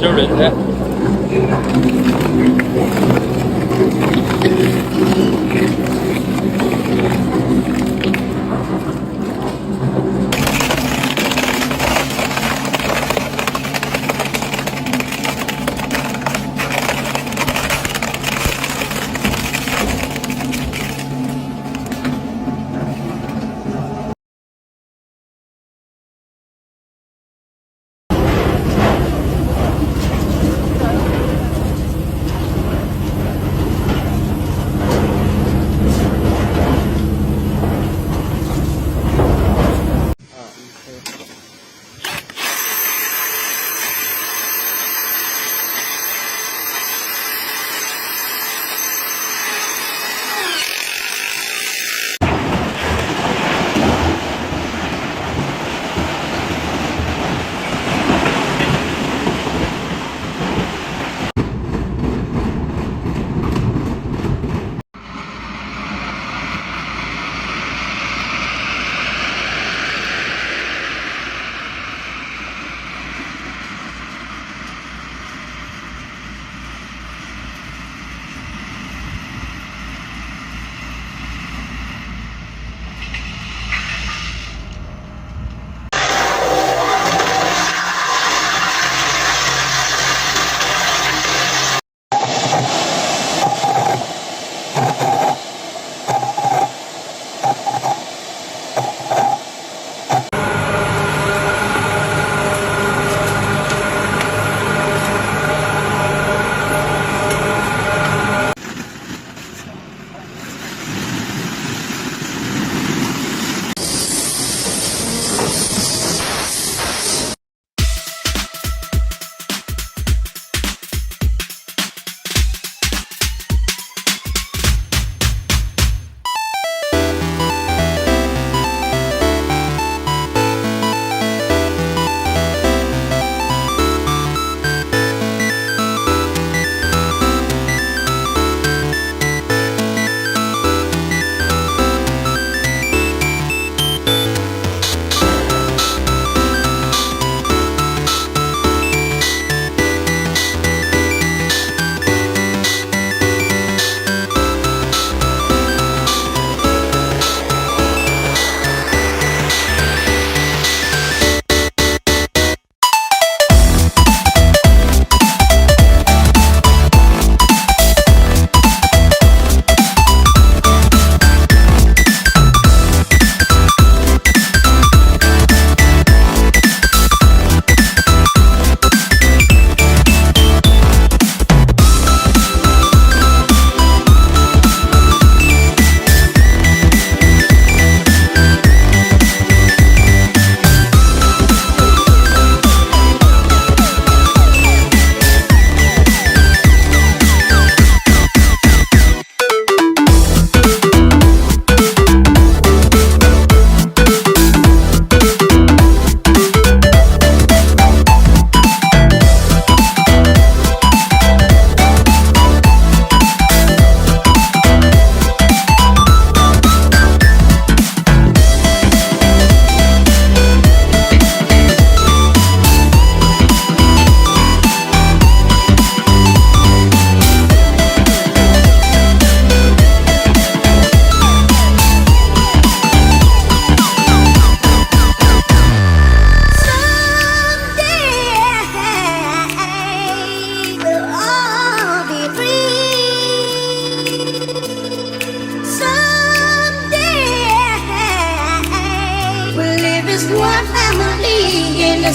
children. Yeah.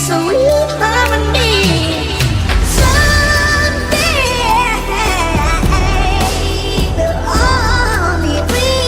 sweet harmony. Someday we'll all be free.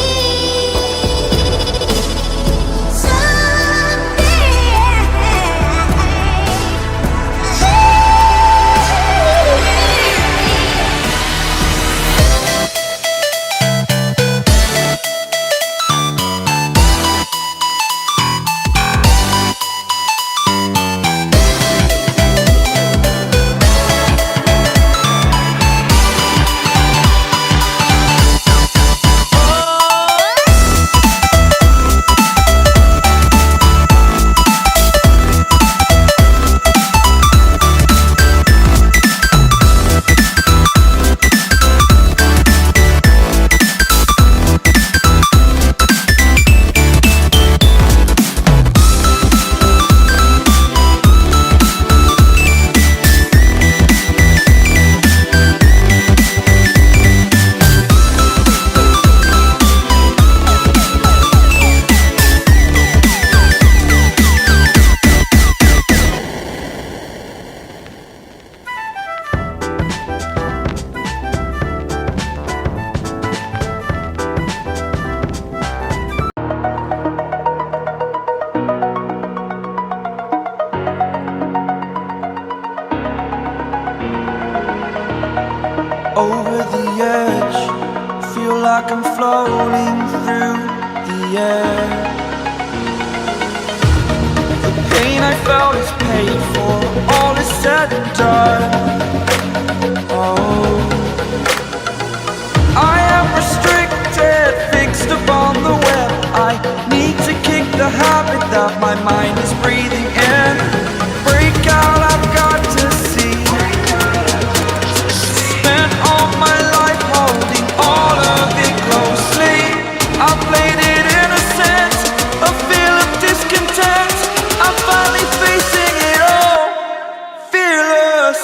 over the edge. Feel like I'm floating through the air. The pain I felt is paid for, all is said and done. Oh, I am restricted, fixed upon the web. I need to kick the habit that my mind is breathing in. Break out, I've got to see. Spent all my life holding all of it closely. I played it innocent, a feel of discontent. I'm finally facing it all, fearless.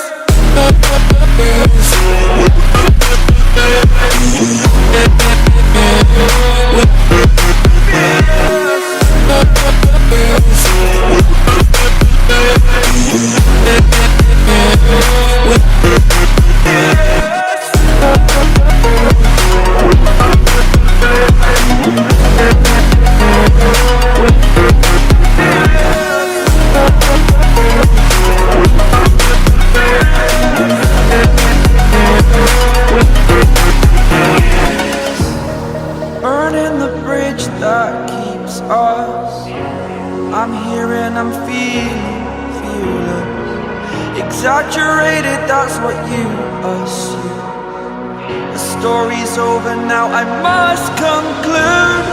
Burning the bridge that keeps us. I'm here and I'm feeling fearless. Exaggerated, that's what you assume. The story's over now, I must conclude.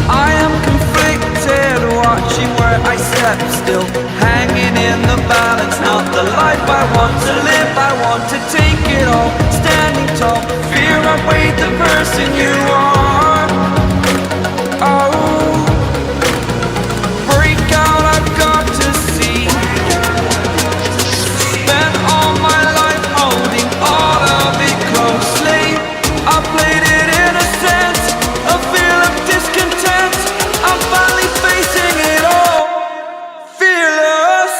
I am conflicted, watching where I step still, hanging in the balance. Not the life I want to live, I want to take it all. Standing tall, fear I weighed the person you are. Oh, break out, I've got to see. Spent all my life holding all of it closely. I played it innocent, a feel of discontent. I'm finally facing it all, fearless.